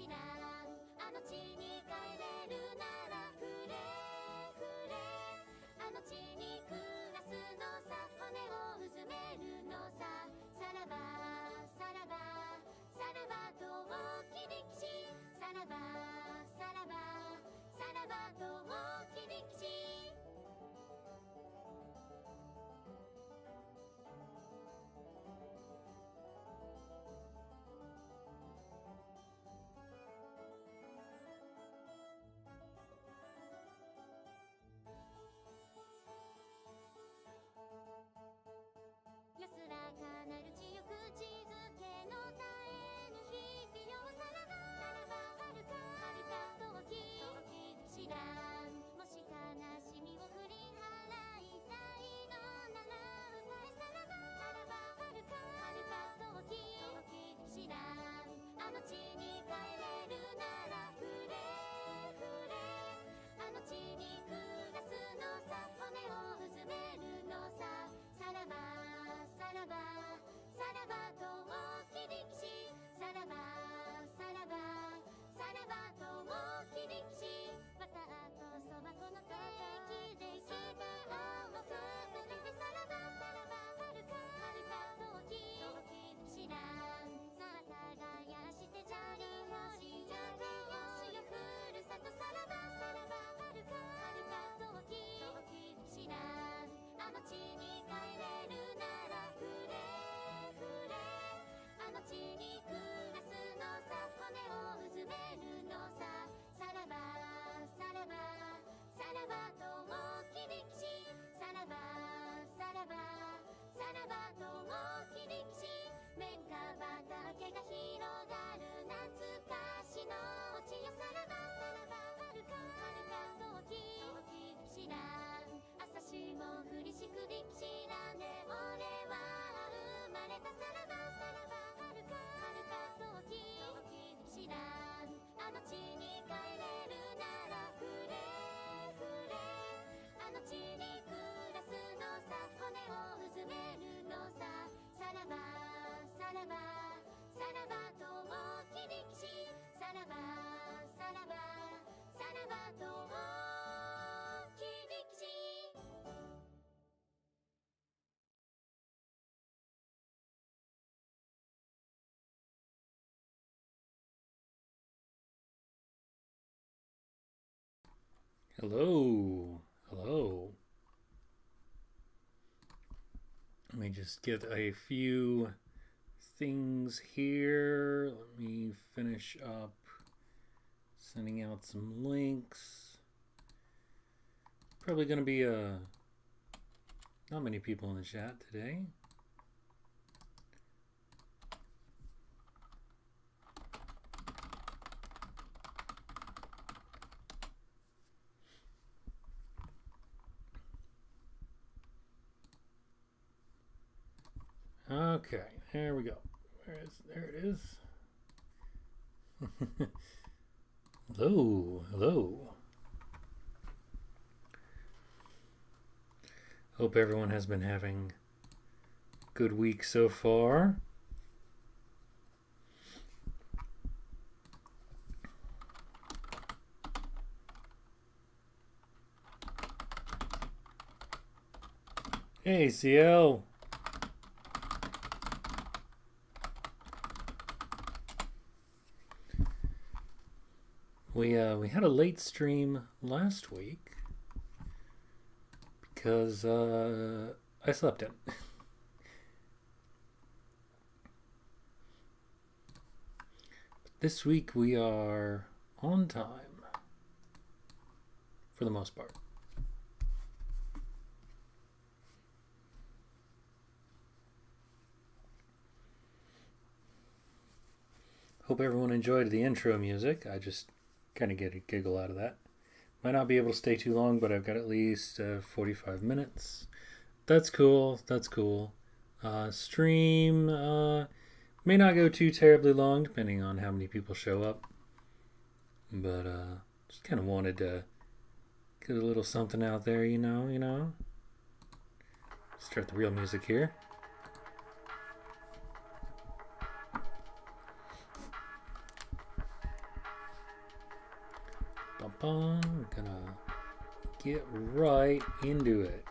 知らんあの地に帰れるならくれくれあの地に暮らすのさ骨をうずめるのささらばさらばさらばと切りきしさらばさらばさらばと切りきし安らかなる地よ口づけの絶えぬ日々よさらばさらばはるか遠き知らんもし悲しみを振り払いたいのなら歌えさらばはるか遠き知らんあの地に帰れるならくれくれあの地に暮らすのさ骨をうずめるのささらばさらばさらばと切りきしさらばさらばさらばと切りきしまたとそばこの定期でスーパーをすべてさらばはるかと切りきしらんさあ耕してじゃりほしじゃりよしよふるさとさらばはるかと切りきしらんあの地に帰れるならくれくれあの地に暮らすのさ骨をうずめるのささらばさらばさらばと切りきしさらばさらばさらばと切りきし綿花畑が広がる懐かしの地よさらばはるかと切りきしらん朝霜降りしくりきしらんで俺は生まれたさらばはるかと切りきしらんあの地に帰れるならくれくれあの地に暮らすのさ骨をうずめるのささらばさらばさらばと切りきしさらばさらばさらばと切りきしHello, hello. Let me just get a few things here. Let me finish up sending out some links. Probably going to be not many people in the chat today. Okay, there we go. There it is. Hello, hello. Hope everyone has been having a good week so far. Hey, CL. We had a late stream last week because I slept in. But this week we are on time for the most part. Hope everyone enjoyed the intro music. I just kind of get a giggle out of that. Might not be able to stay too long, but I've got at least 45 minutes. That's cool. That's cool. Stream may not go too terribly long, depending on how many people show up. But just kind of wanted to get a little something out there, you know. Start the real music here. on. We're gonna get right into it.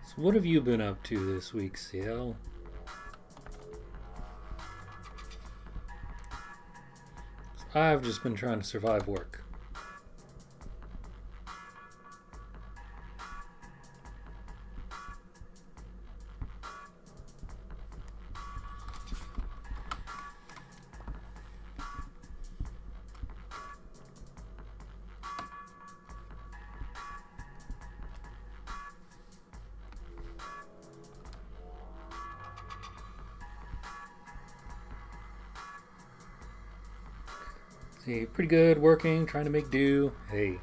So what have you been up to this week, CL? I've just been trying to survive work. See, pretty good, working, trying to make do. Hey.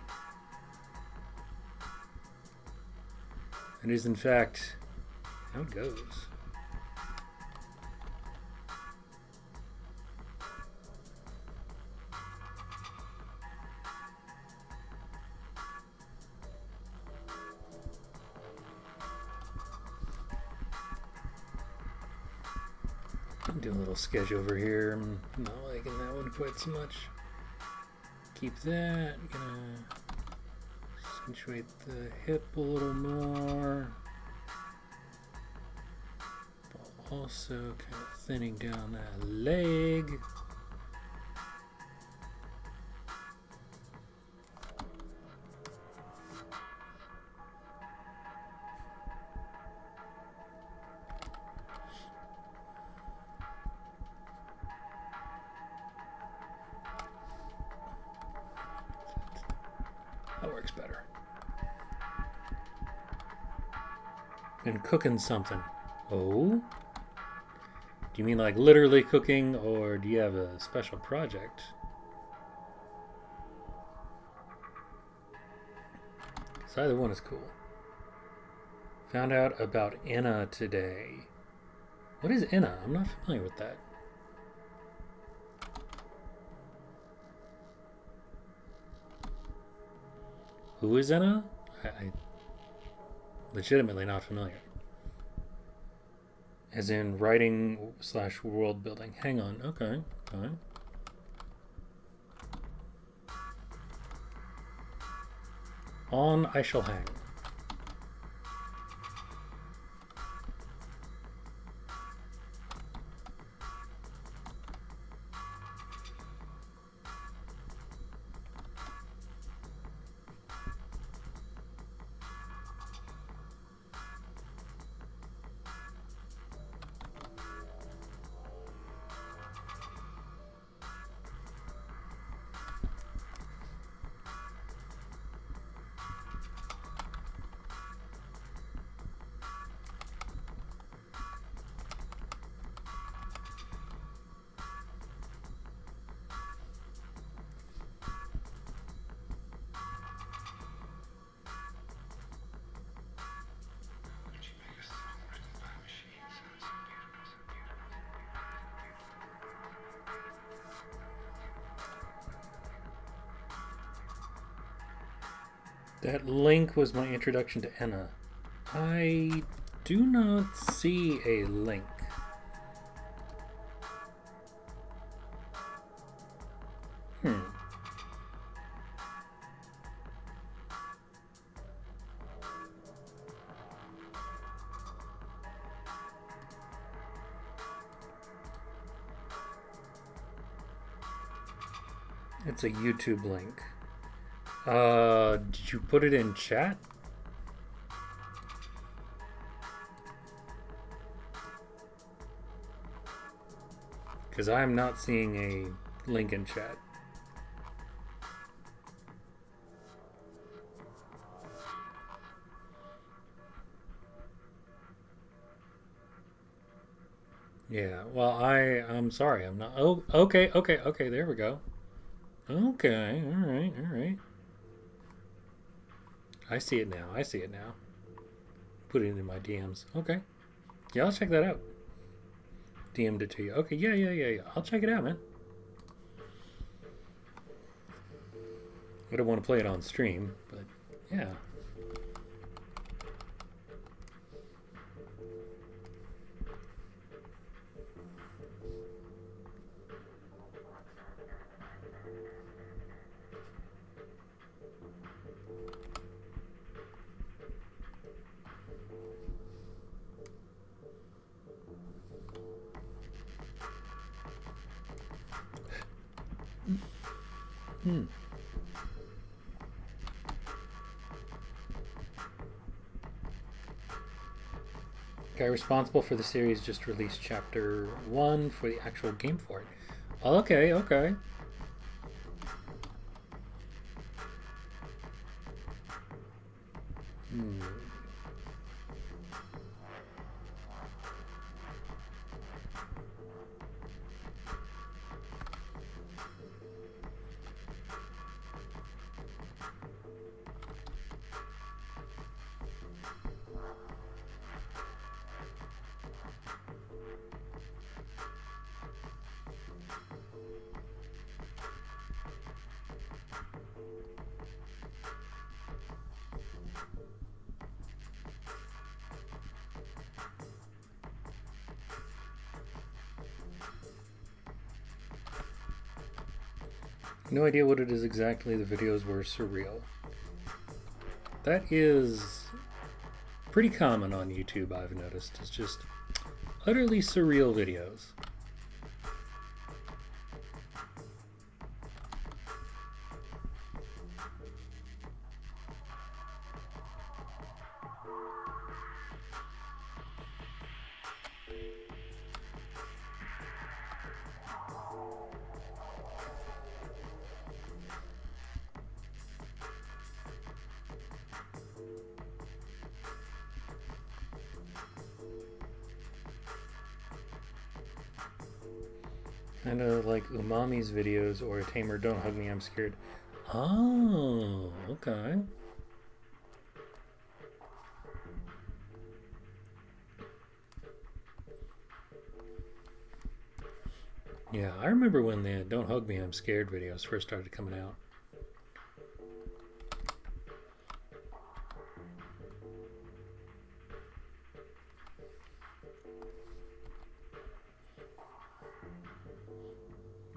It is, in fact, how it goes. I'm doing a little sketch over here. I'm not liking that one quite so much. Keep that. Gonna accentuate the hip a little more. But also kind of thinning down that leg. That works better. Been cooking something. Oh? Do you mean like literally cooking, or do you have a special project? Because either one is cool. Found out about Enna today. What is Enna? I'm not familiar with that. Who is Enna? I legitimately not familiar. As in writing / world building. Hang on. Okay. Okay. On I shall hang. That link was my introduction to Enna. I do not see a link. It's a YouTube link. Did you put it in chat? Because I'm not seeing a link in chat. Yeah, well, I'm sorry, I'm not. Oh, okay, there we go. Okay, all right. I see it now. Put it in my DMs. Okay. Yeah, I'll check that out. DM'd it to you. Okay, yeah. I'll check it out, man. I don't want to play it on stream, but yeah. Guy responsible for the series just released chapter 1 for the actual game for it. Oh, okay. No idea what it is exactly. The videos were surreal. That is pretty common on YouTube, I've noticed. It's just utterly surreal videos. Kind of like Umami's videos or a Tamer Don't Hug Me, I'm Scared. Oh, okay. Yeah, I remember when the Don't Hug Me, I'm Scared videos first started coming out.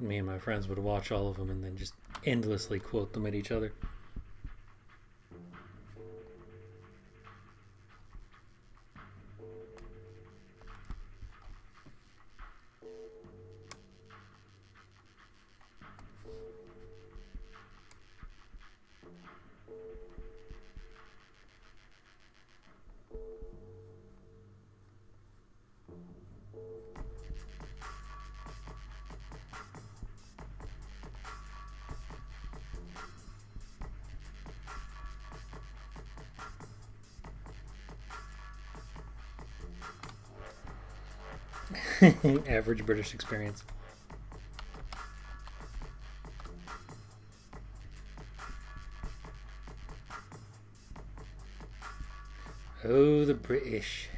Me and my friends would watch all of them and then just endlessly quote them at each other. Average British experience. Oh, the British.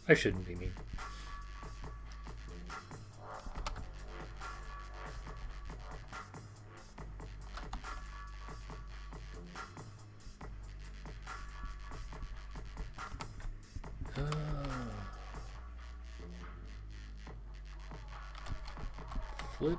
I shouldn't be mean. Flip.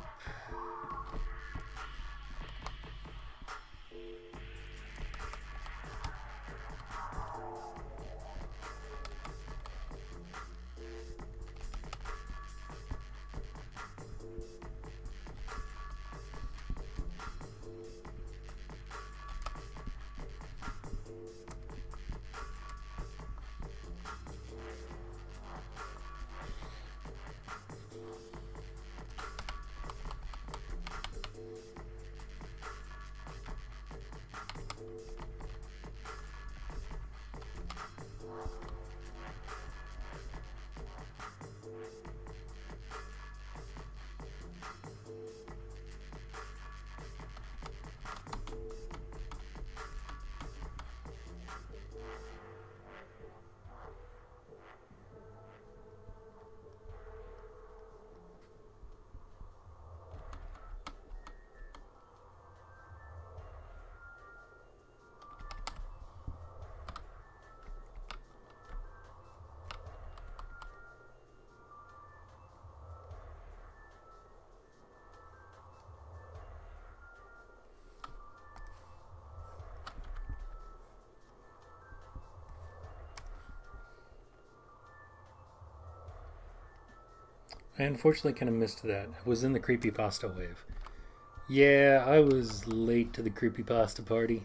I unfortunately kind of missed that. I was in the creepypasta wave. Yeah, I was late to the creepypasta party.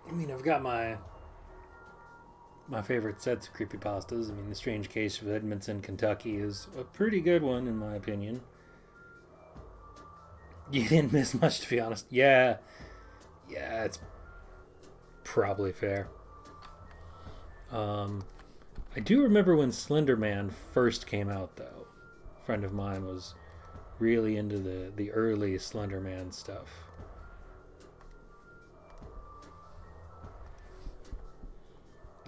I mean, I've got my favorite sets of creepypastas. I mean, The Strange Case of Edmonton, Kentucky is a pretty good one, in my opinion. You didn't miss much, to be honest. Yeah, it's probably fair. I do remember when Slender Man first came out, though. A friend of mine was really into the early Slender Man stuff.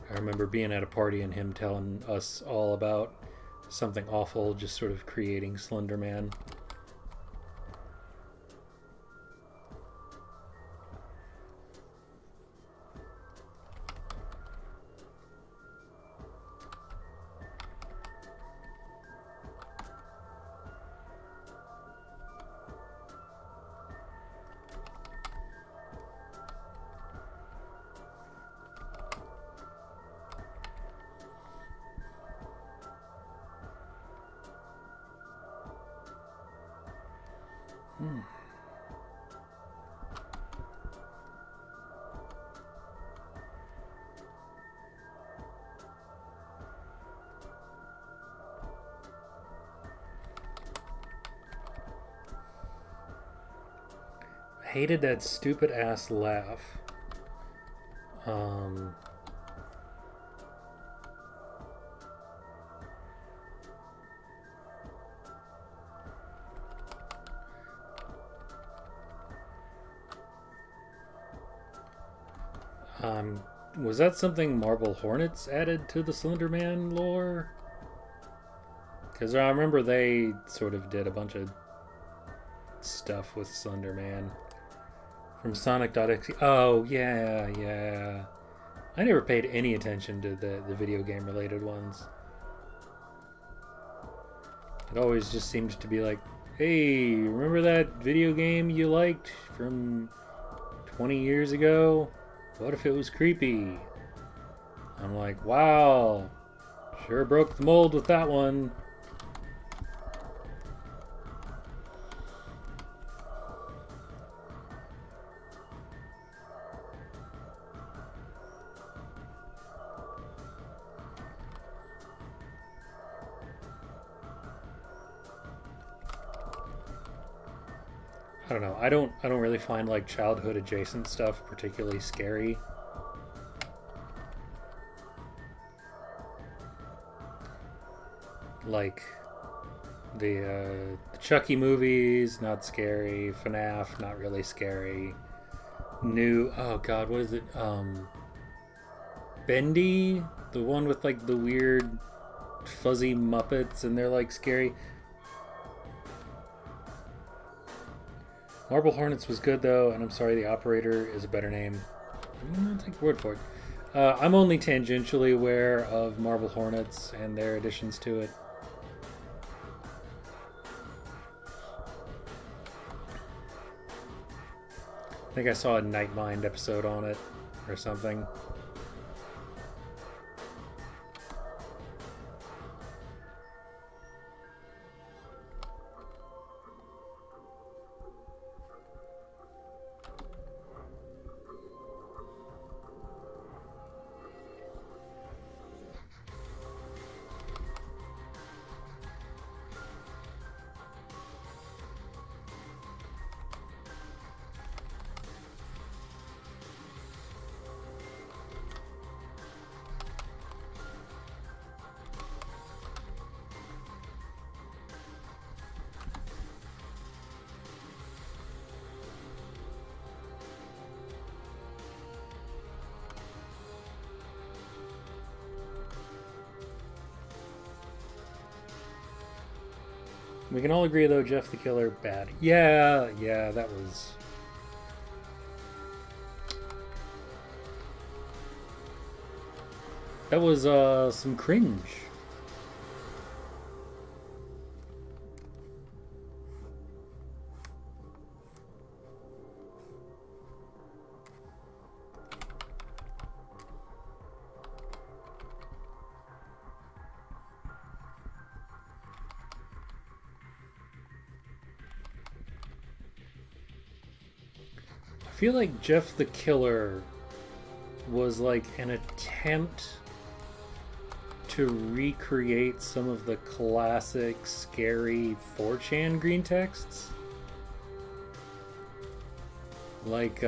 I remember being at a party and him telling us all about something awful, just sort of creating Slender Man. Hated that stupid ass laugh. Was that something Marble Hornets added to the Slender Man lore? Because I remember they sort of did a bunch of stuff with Slender Man. From Sonic.exe. Oh, yeah. I never paid any attention to the video game related ones. It always just seemed to be like, hey, remember that video game you liked from 20 years ago? What if it was creepy? I'm like, wow, sure broke the mold with that one. I don't know. I don't really find like childhood adjacent stuff particularly scary. Like the Chucky movies, not scary. FNAF, not really scary. Oh god, what is it? Bendy, the one with like the weird fuzzy Muppets, and they're like scary. Marble Hornets was good though, and I'm sorry, the Operator is a better name. I'm gonna take your word for it. I'm only tangentially aware of Marble Hornets and their additions to it. I think I saw a Nightmind episode on it or something. We can all agree, though, Jeff the Killer, bad. Yeah, that was That was some cringe. I feel like Jeff the Killer was like an attempt to recreate some of the classic scary 4chan green texts. Like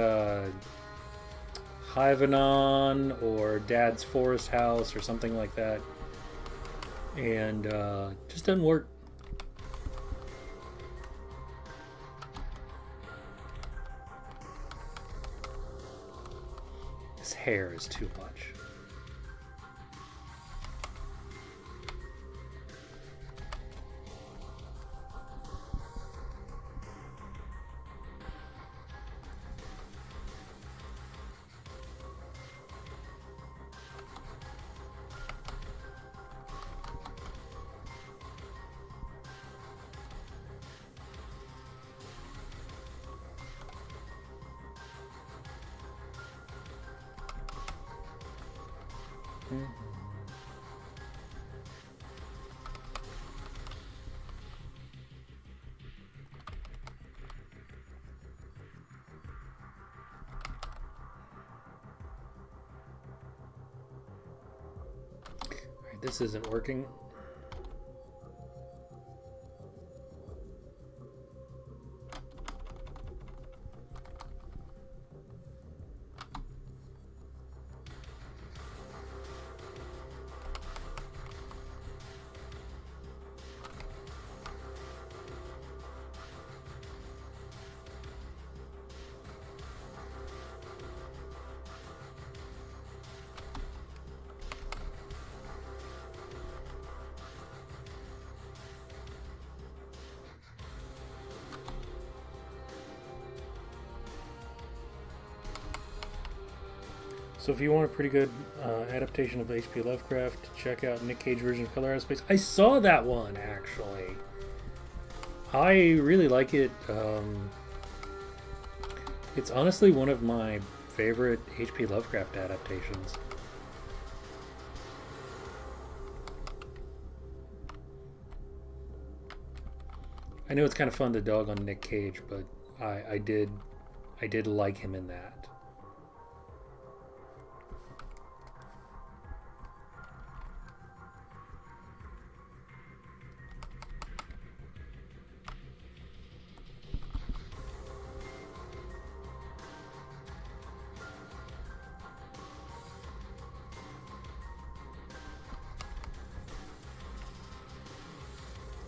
Hyvenon or Dad's Forest House or something like that. And just doesn't work. His hair is too much. Alright, this isn't working. So if you want a pretty good adaptation of H.P. Lovecraft, check out Nick Cage version of Color Out of Space. I saw that one, actually. I really like it. It's honestly one of my favorite H.P. Lovecraft adaptations. I know it's kind of fun to dog on Nick Cage, but I did like him in that.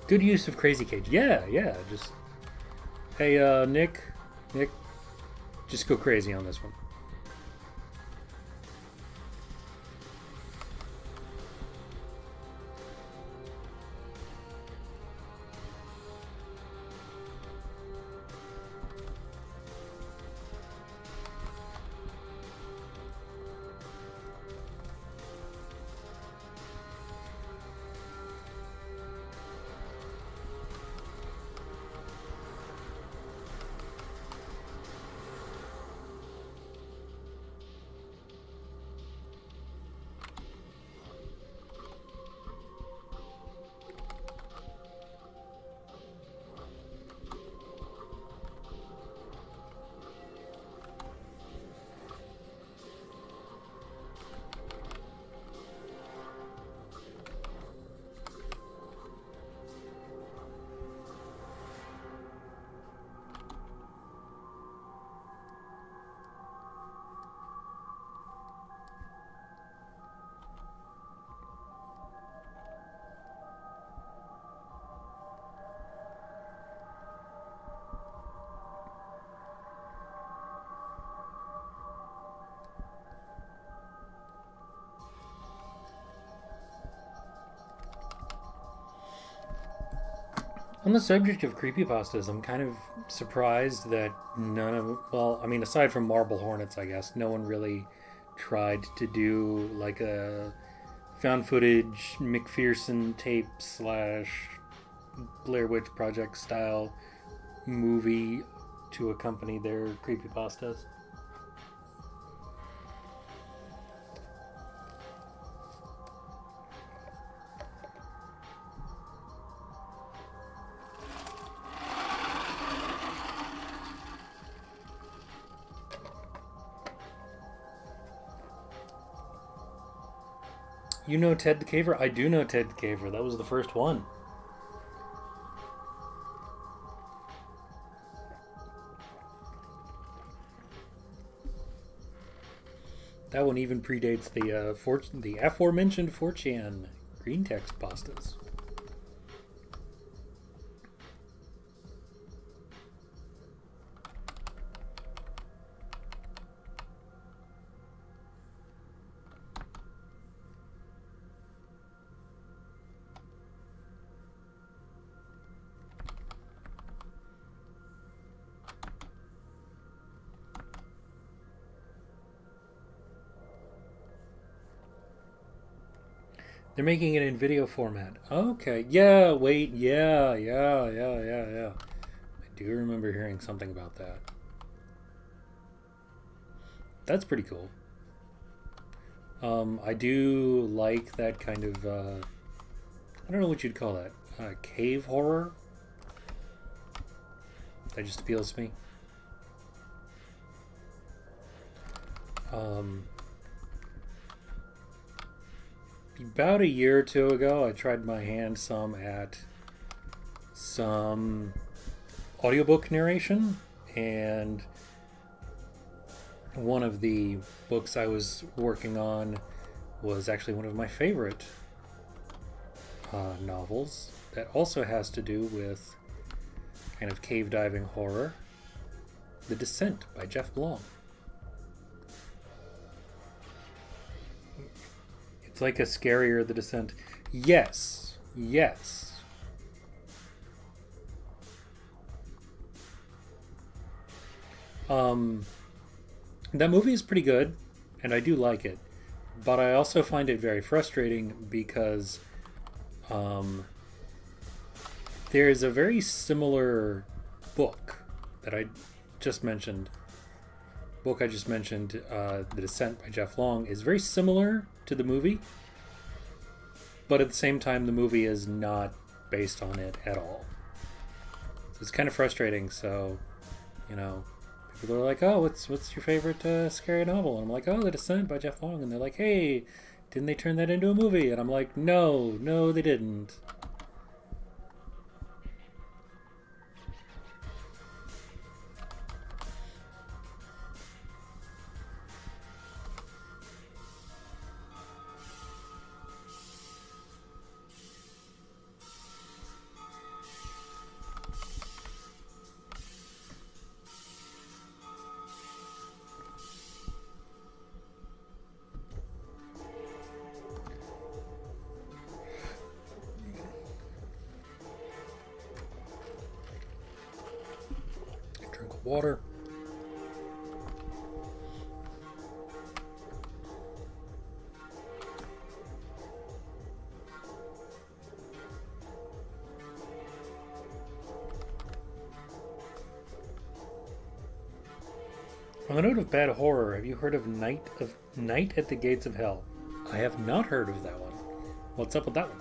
Good use of Crazy Cage. Yeah, just... Hey, Nick, just go crazy on this one. On the subject of creepypastas, I'm kind of surprised that none of... Well, I mean, aside from Marble Hornets, I guess, no one really tried to do, like, a found footage McPherson tape slash Blair Witch Project style movie to accompany their creepypastas. You know Ted the Caver? I do know Ted the Caver. That was the first one. That one even predates the aforementioned 4chan green text pastas. They're making it in video format. Okay. Yeah, wait. Yeah. I do remember hearing something about that. That's pretty cool. I do like that kind of, I don't know what you'd call that. Cave horror? That just appeals to me. About a year or two ago, I tried my hand some at some audiobook narration, and one of the books I was working on was actually one of my favorite novels that also has to do with kind of cave diving horror, The Descent by Jeff Blom. It's like a scarier The Descent. Yes. That movie is pretty good, and I do like it. But I also find it very frustrating because there's a very similar book that I just mentioned. The Descent by Jeff Long, is very similar to the movie, but at the same time, the movie is not based on it at all. So it's kind of frustrating. So, you know, people are like, "Oh, what's your favorite scary novel?" And I'm like, "Oh, The Descent by Jeff Long." And they're like, "Hey, didn't they turn that into a movie?" And I'm like, "No, they didn't." Water. On the note of bad horror, have you heard of Night at the Gates of Hell? I have not heard of that one. What's up with that one?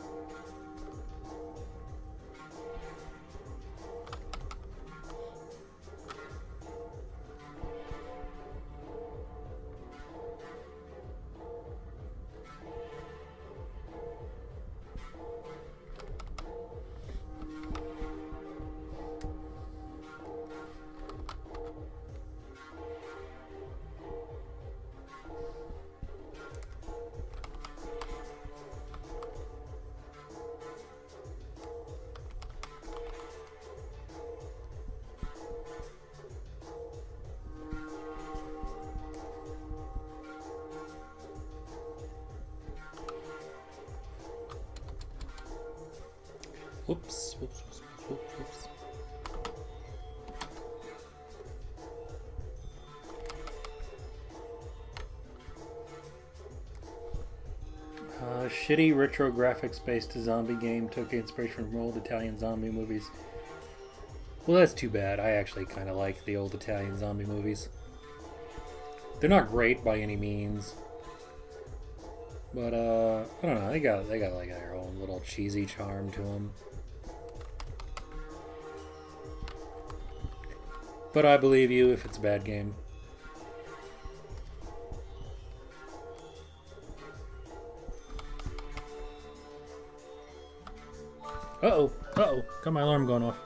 Whoops. shitty retro graphics-based zombie game took inspiration from old Italian zombie movies. Well, that's too bad. I actually kind of like the old Italian zombie movies. They're not great by any means, but I don't know. They got like their own little cheesy charm to them. But I believe you if it's a bad game. Uh-oh. Uh-oh. Got my alarm going off.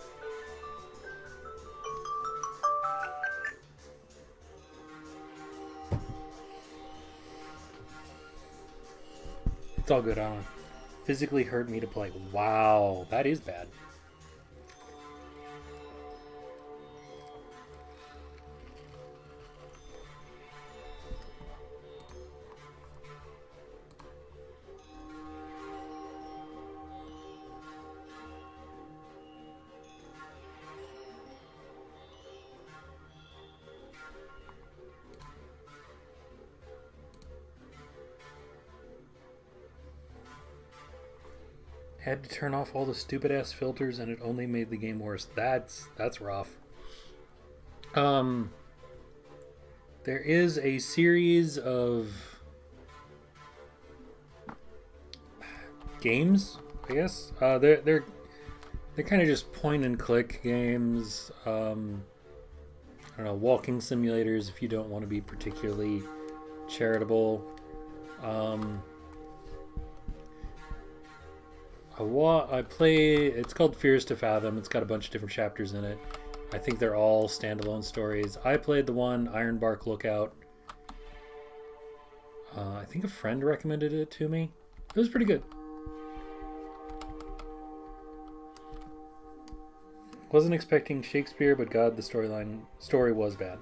It's all good, Alan. Physically hurt me to play. Wow, that is bad. Had to turn off all the stupid ass filters and it only made the game worse. That's rough. There is a series of games, I guess. They're kind of just point and click games. I don't know, walking simulators if you don't want to be particularly charitable. I play, it's called Fears to Fathom. It's got a bunch of different chapters in it. I think they're all standalone stories. I played the one, Ironbark Lookout. I think a friend recommended it to me. It was pretty good. Wasn't expecting Shakespeare, but God, the story was bad.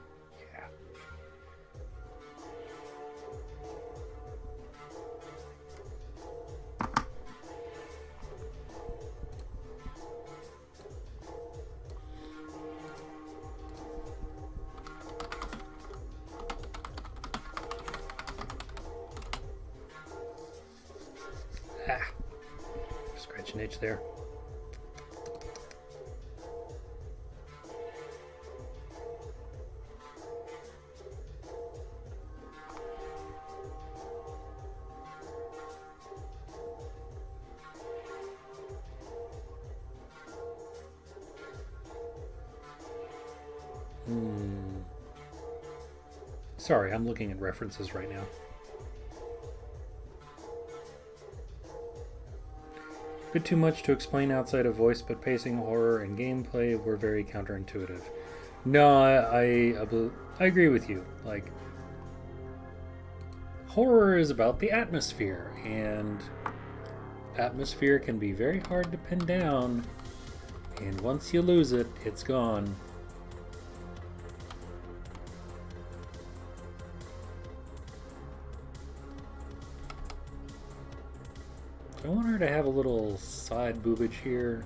Scratch an itch there. Sorry, I'm looking at references right now. Bit too much to explain outside of voice, but pacing, horror, and gameplay were very counterintuitive. No, I agree with you. Like, horror is about the atmosphere, and atmosphere can be very hard to pin down, and once you lose it, it's gone. I want her to have a little side boobage here.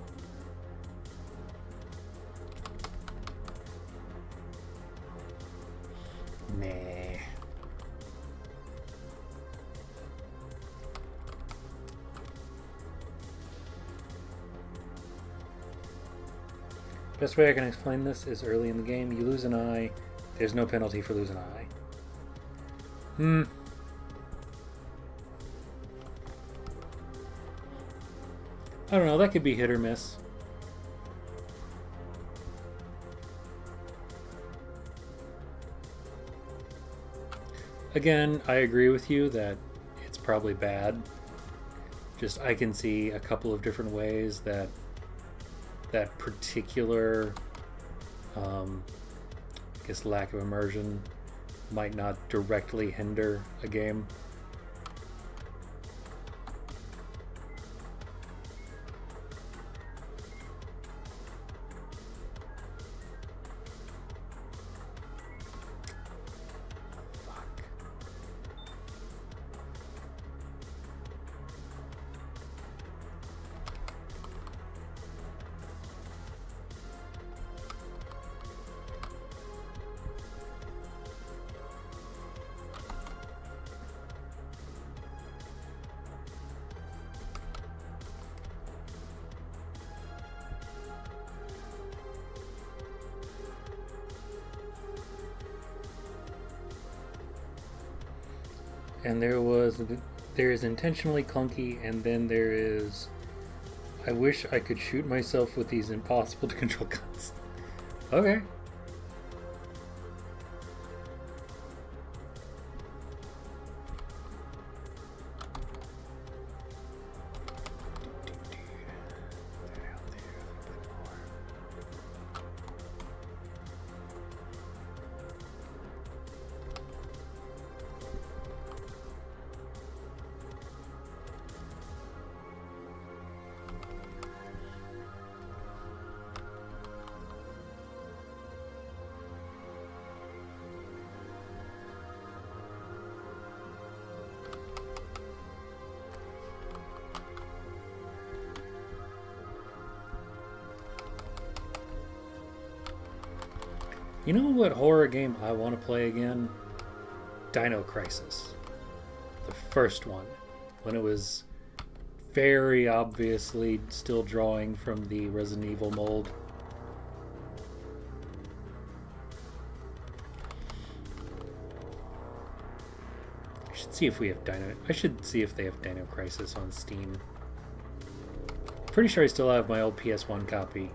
Nah. Best way I can explain this is early in the game, you lose an eye, there's no penalty for losing an eye. I don't know, that could be hit or miss. Again, I agree with you that it's probably bad. Just I can see a couple of different ways that that particular I guess lack of immersion might not directly hinder a game. and there is intentionally clunky, and then there is I wish I could shoot myself with these impossible to control guns. Okay. You know what horror game I want to play again? Dino Crisis. The first one. When it was very obviously still drawing from the Resident Evil mold. I should see if they have Dino Crisis on Steam. Pretty sure I still have my old PS1 copy.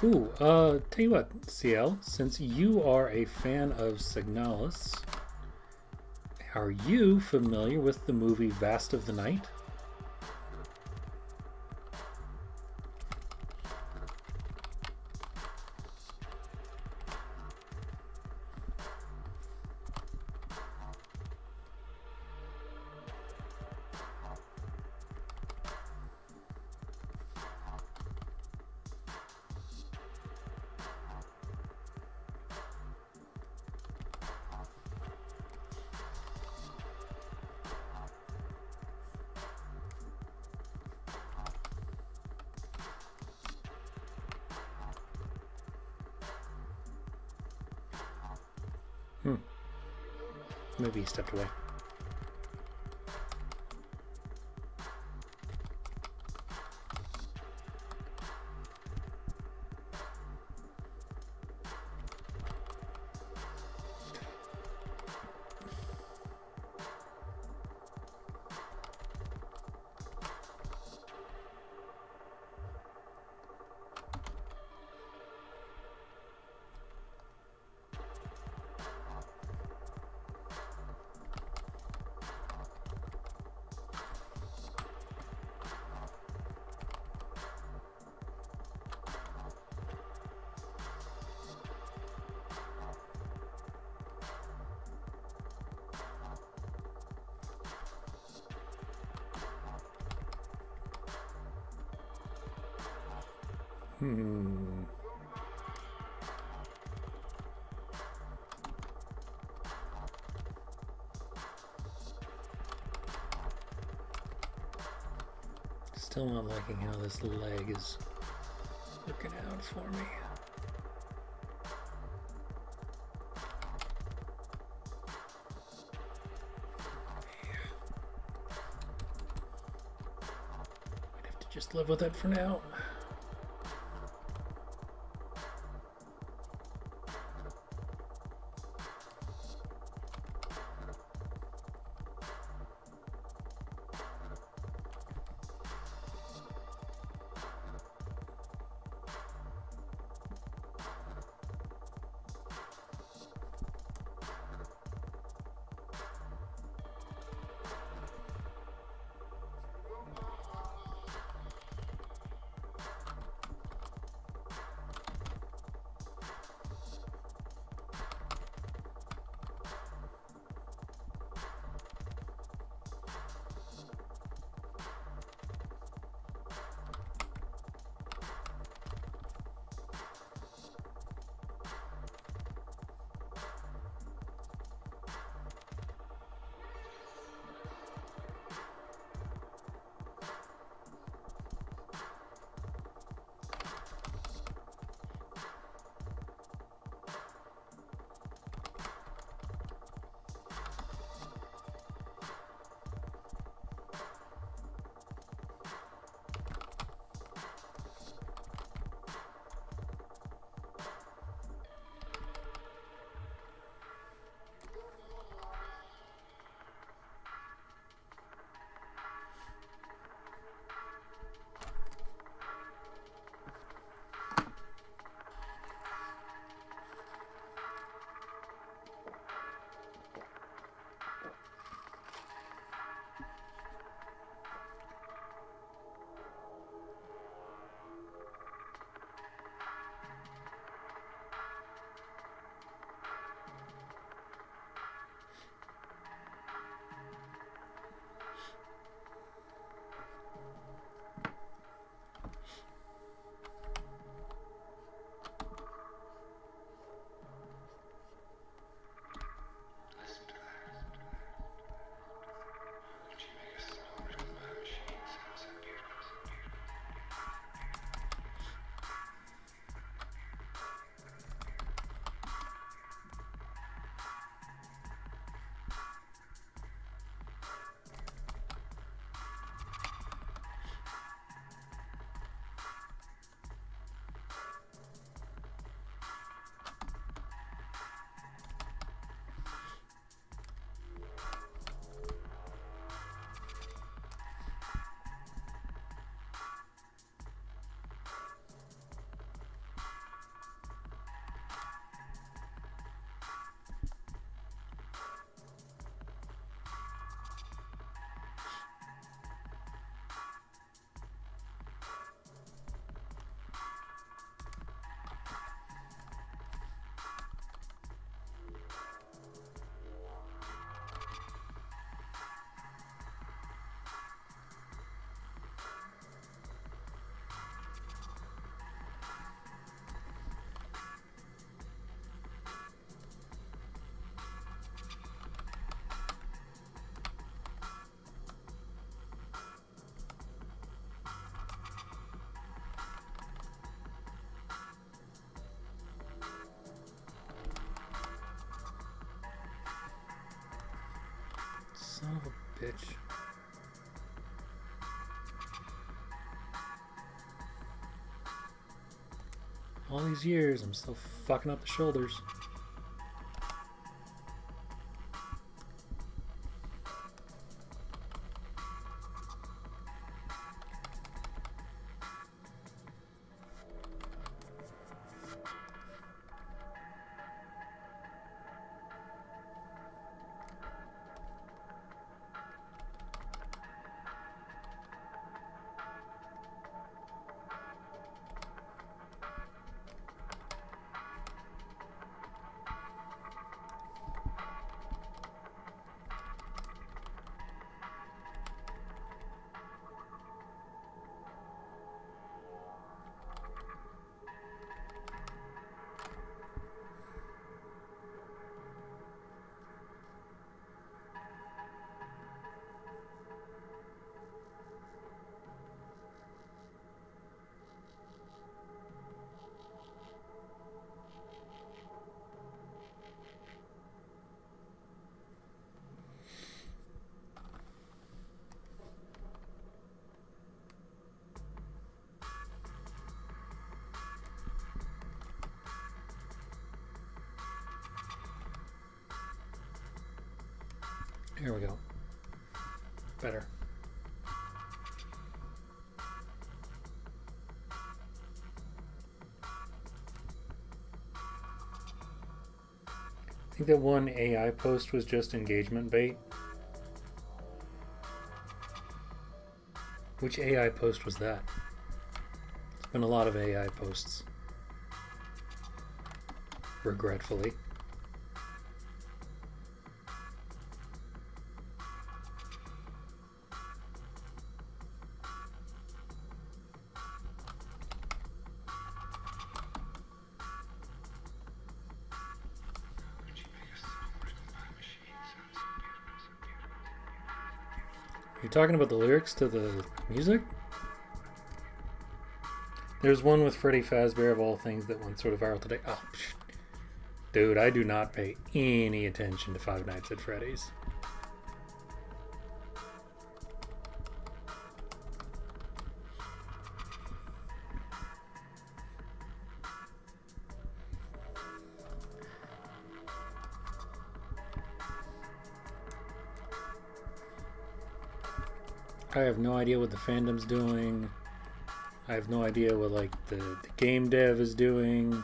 Ooh, tell you what, CL, since you are a fan of Signalis, are you familiar with the movie Vast of the Night? Maybe he stepped away. Still not liking how this leg is working out for me. Might have to just live with it for now. bitch. All these years, I'm still fucking up the shoulders. Here we go. Better. I think that one AI post was just engagement bait. Which AI post was that? There's been a lot of AI posts. Regretfully. You talking about the lyrics to the music? There's one with Freddy Fazbear of all things that went sort of viral today. Oh, dude, I do not pay any attention to Five Nights at Freddy's. I have no idea what the fandom's doing. I have no idea what like the game dev is doing.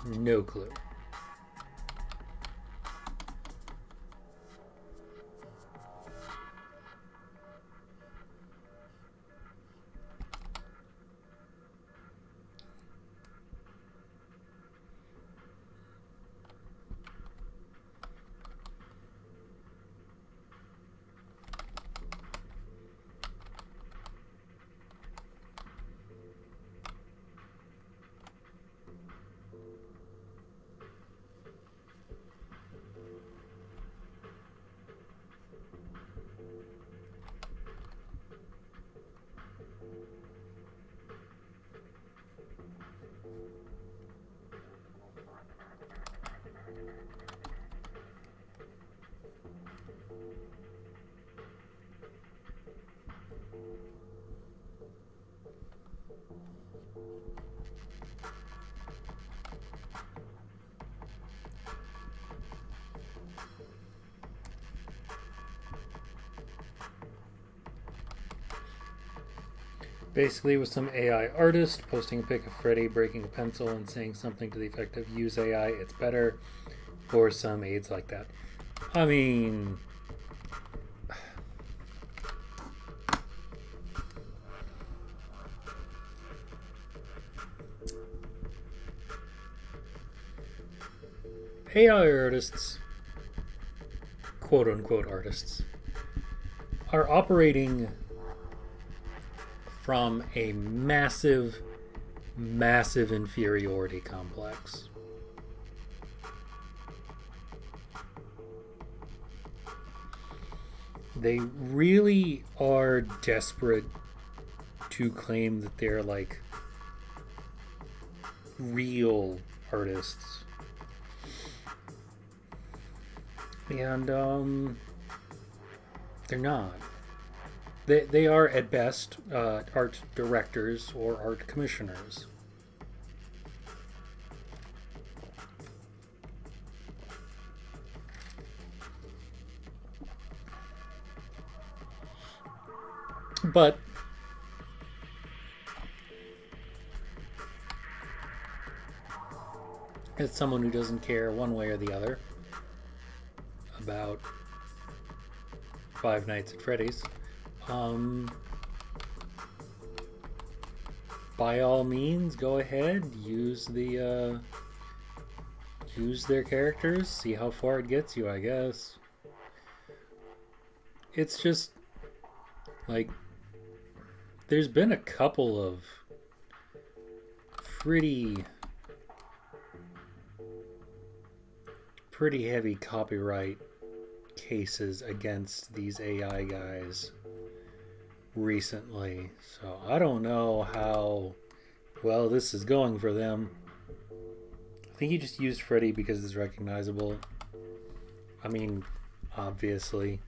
No clue. Basically, with some AI artist posting a pic of Freddy breaking a pencil and saying something to the effect of "use AI, it's better," or some aids like that. I mean, AI artists, quote unquote artists, are operating from a massive inferiority complex. They really are desperate to claim that they're like real artists. And they're not. They are at best art directors or art commissioners. But as someone who doesn't care one way or the other about Five Nights at Freddy's, by all means, go ahead, use their characters, see how far it gets you, I guess. It's just like there's been a couple of pretty heavy copyright cases against these AI guys recently, so I don't know how well this is going for them. I think he just used Freddy because it's recognizable. I mean, obviously.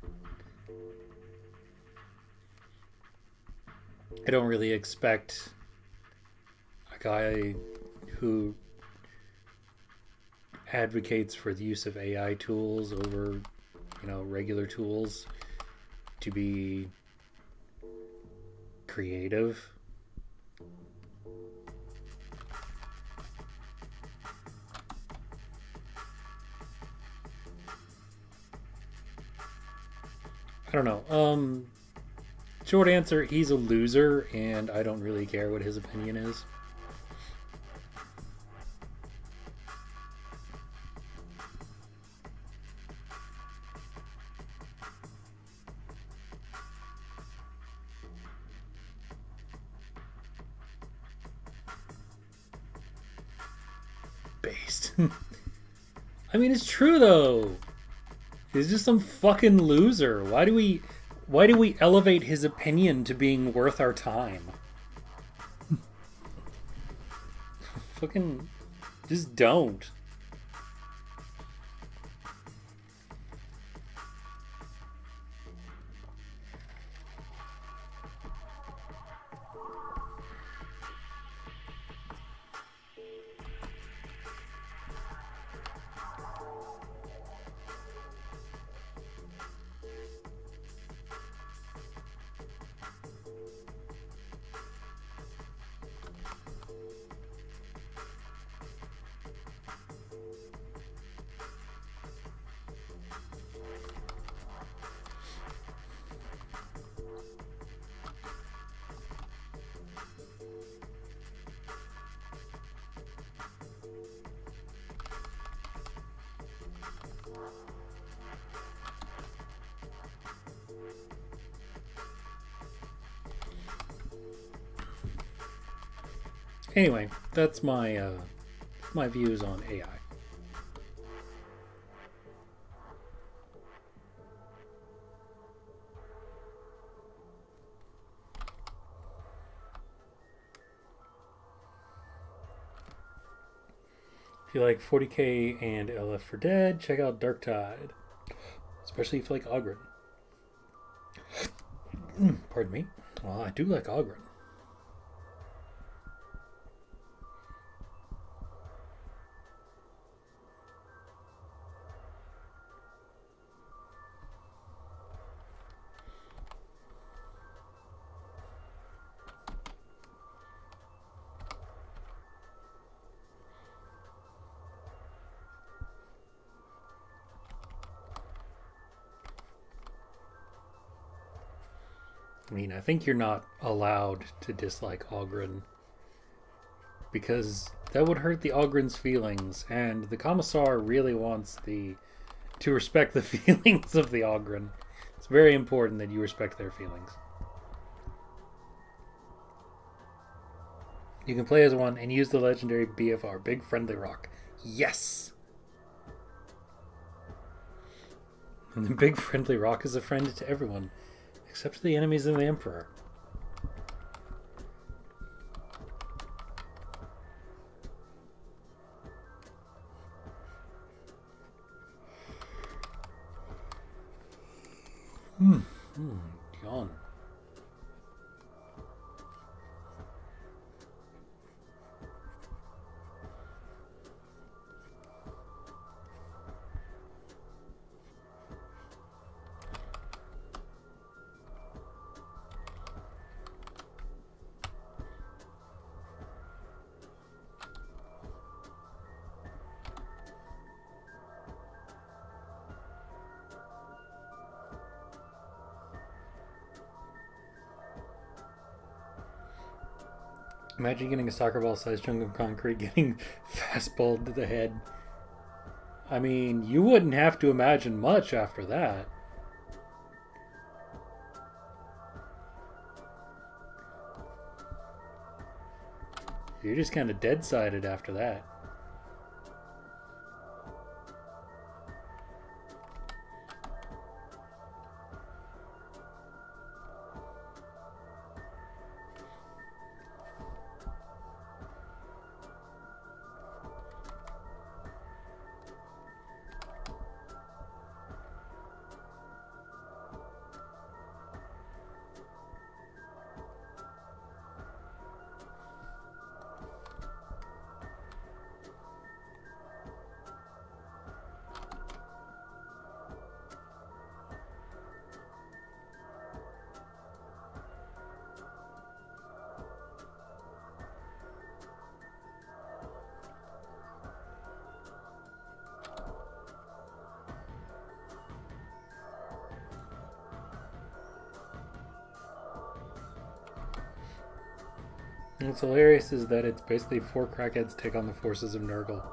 I don't really expect a guy who advocates for the use of AI tools over, regular tools to be creative. I don't know. Short answer, he's a loser, and I don't really care what his opinion is. Based. I mean, it's true though. He's just some fucking loser. Why do we elevate his opinion to being worth our time? Fucking just don't. Anyway, that's my my views on AI. If you like 40K and LF for Dead, check out Dark Tide. Especially if you like Ogren. Pardon me. Well, I do like Ogren. I mean, I think you're not allowed to dislike Ogren because that would hurt the Ogren's feelings, and the Commissar really wants to respect the feelings of the Ogren. It's very important that you respect their feelings. You can play as one and use the legendary BFR, Big Friendly Rock. Yes! And the Big Friendly Rock is a friend to everyone, except the enemies of the Emperor. Yawn. Imagine getting a soccer ball sized chunk of concrete getting fastballed to the head. I mean, you wouldn't have to imagine much after that. You're just kind of dead-sided after that. What's hilarious is that it's basically 4 crackheads take on the forces of Nurgle.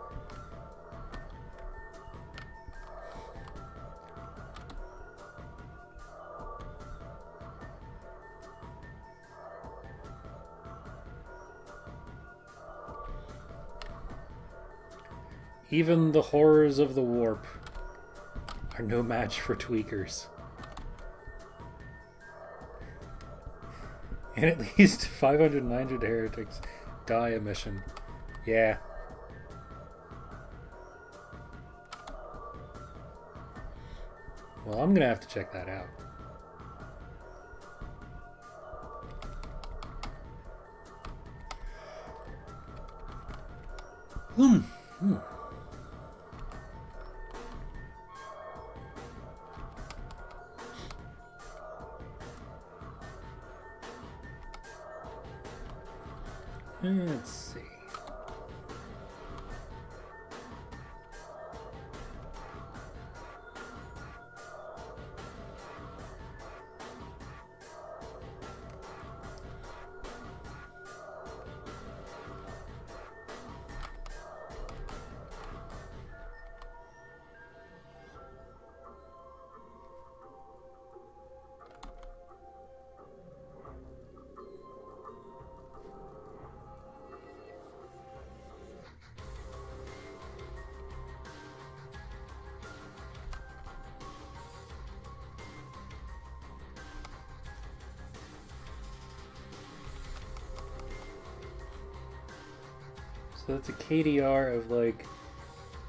Even the horrors of the warp are no match for tweakers. And at least 500 heretics die a mission. Yeah. Well, I'm gonna have to check that out. Let's see. So that's a KDR of like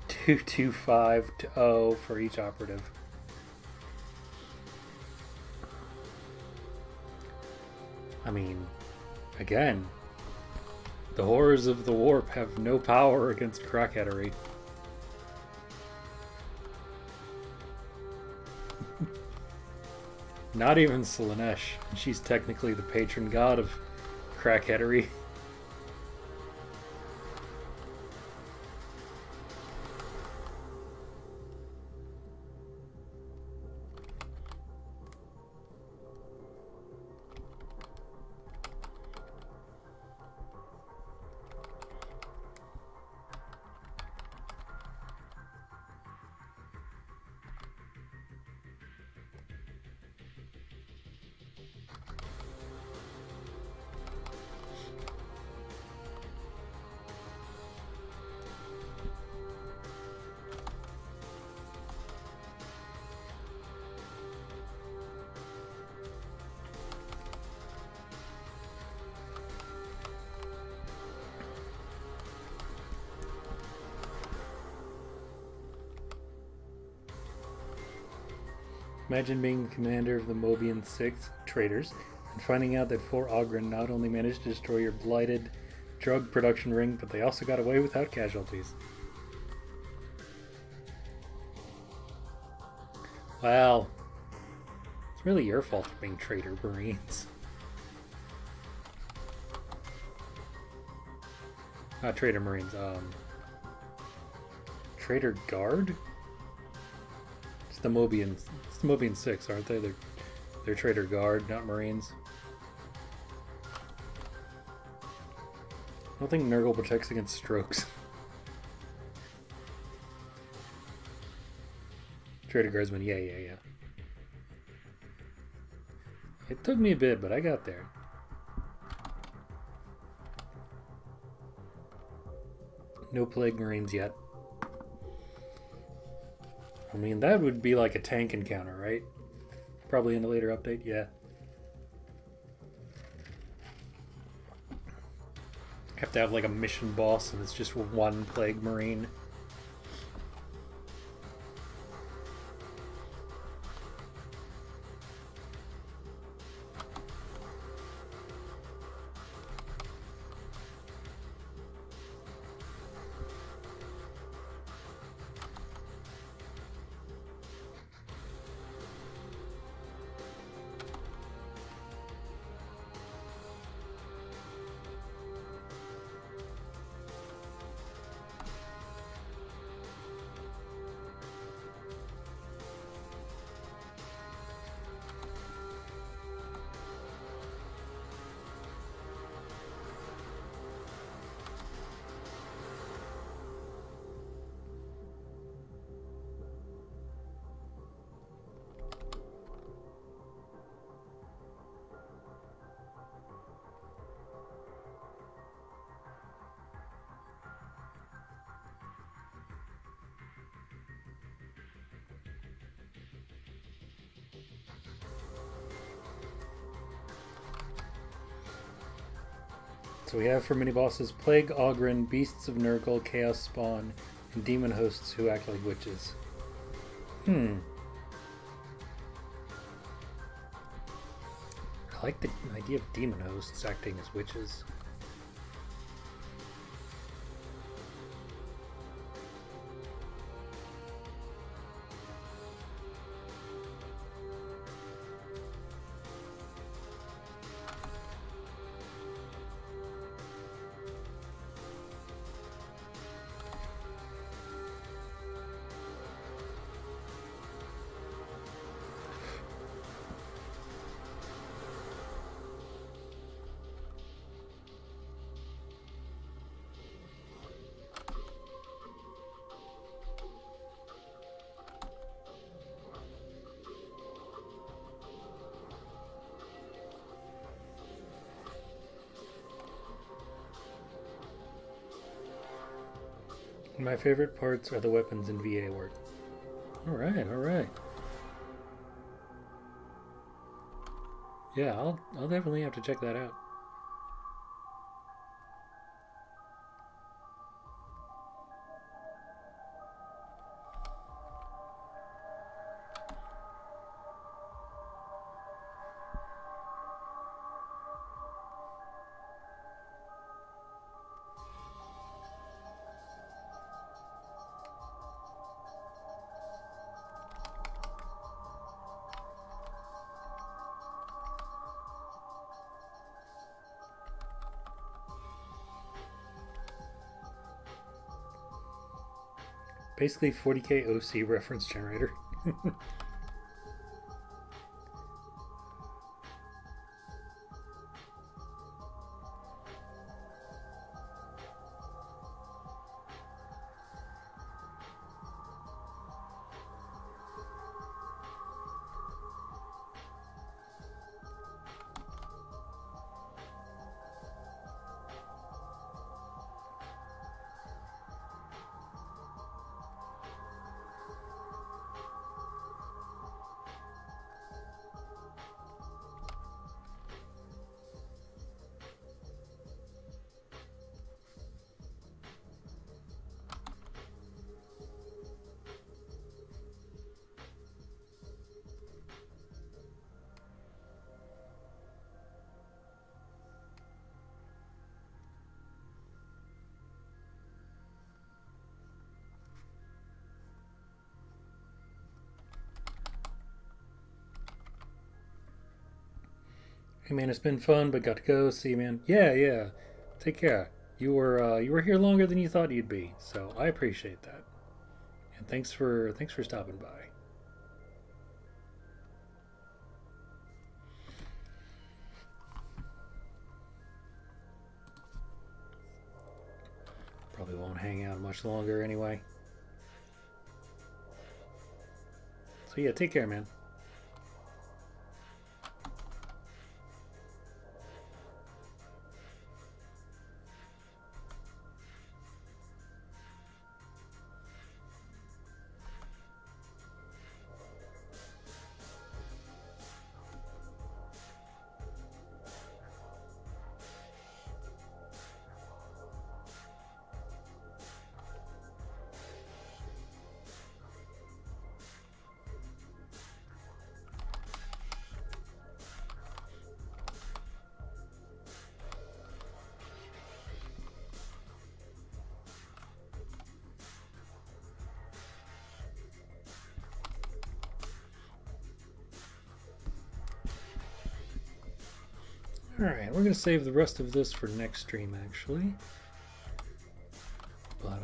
225 to 0 for each operative. I mean, again, the horrors of the warp have no power against crackheadery. Not even Slaanesh. She's technically the patron god of crackheadery. Imagine being the commander of the Mobian 6 traders and finding out that 4 Ogren not only managed to destroy your blighted drug production ring, but they also got away without casualties. Well, it's really your fault for being traitor Marines. Not traitor Marines, Traitor Guard? It's the Mobian 6, aren't they? They're Traitor Guard, not Marines. I don't think Nurgle protects against strokes. Traitor Guardsman, yeah. It took me a bit, but I got there. No Plague Marines yet. I mean, that would be like a tank encounter, right? Probably in a later update, yeah. Have to have like a mission boss and it's just one Plague Marine. So we have for mini bosses Plague Ogren, Beasts of Nurgle, Chaos Spawn, and Demon Hosts who act like witches. I like the idea of Demon Hosts acting as witches. My favorite parts are the weapons and VA work. Alright. Yeah, I'll definitely have to check that out. Basically 40k OC reference generator. Hey man, it's been fun, but got to go. See you, man. Yeah. Take care. You were here longer than you thought you'd be, so I appreciate that. And thanks for stopping by. Probably won't hang out much longer anyway. So yeah, take care, man. Alright, we're going to save the rest of this for next stream, actually. But,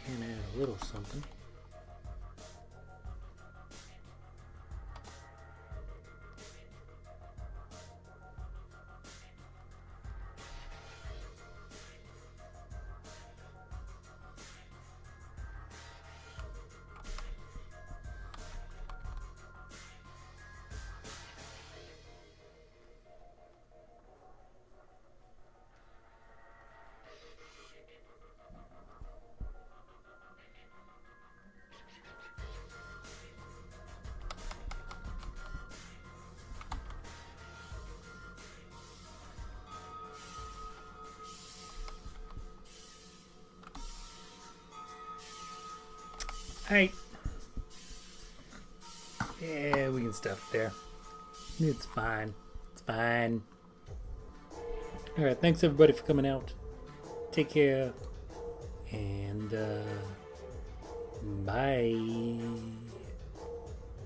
can add a little something. Hey. Yeah, we can stuff it there. It's fine. It's fine. Alright, thanks everybody for coming out. Take care. And, bye.